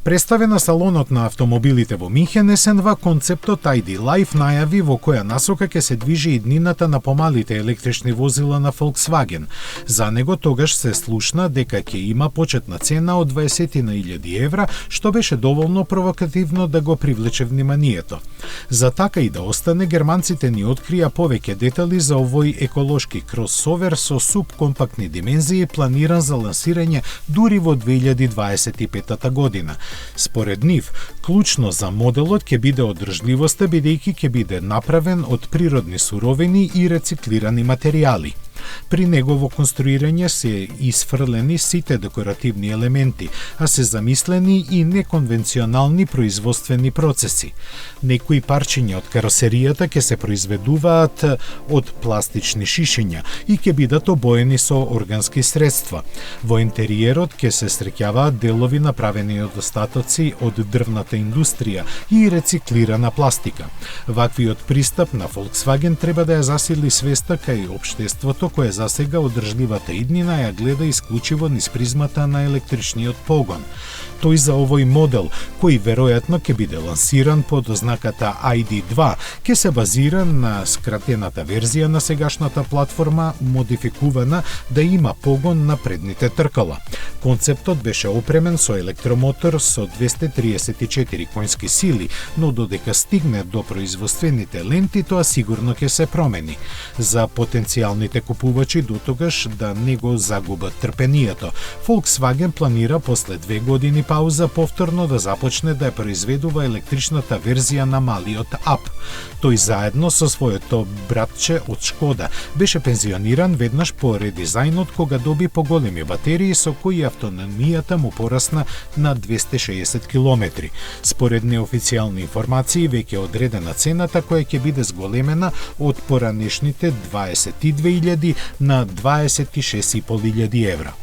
Представен на салонот на автомобилите во Минхен есенва, концептот ID Life најави во која насока ќе се движи иднината на помалите електрични возила на Volkswagen. За него тогаш се слушна дека ќе има почетна цена од 20.000 евра, што беше доволно провокативно да го привлече вниманието. За така и да остане, германците ни открија повеќе детали за овој еколошки кросовер со субкомпактни димензии планиран за лансирање дури во 2025 година. Според нив, клучно за моделот ќе биде одржливоста, бидејќи ќе биде направен од природни суровини и рециклирани материјали. При негово конструирање се исфрлени сите декоративни елементи, а се замислени и неконвенционални производствени процеси. Некои парчиња од каросеријата ќе се произведуваат од пластични шишиња и ќе бидат обоени со органски средства. Во интериерот ќе се среќаваат делови направени од остатоци од дрвната индустрија и рециклирана пластика. Ваквиот пристап на Volkswagen треба да ја засили свеста кај општеството кое засега одржливата иднина ја гледа исклучиво низ призмата на електричниот погон. Тој за овој модел, кој веројатно ќе биде лансиран под ознаката ID2, ќе се базира на скратената верзија на сегашната платформа, модификувана да има погон на предните тркала. Концептот беше опремен со електромотор со 234 конски сили, но додека стигне до производствените ленти, тоа сигурно ќе се промени. За потенцијалните купувачи дотогаш да не го загубат трпението, Volkswagen планира после 2 години пауза повторно да започне да ја произведува електричната верзија на малиот ап. Тој заедно со своето братче од Шкода беше пензиониран веднаш по редизајнот кога доби поголеми батерии со кои автономијата му порасна на 260 км. Според неофицијални информации веќе одредена цената која ќе биде зголемена од поранешните 22.000 на 26.500 евра.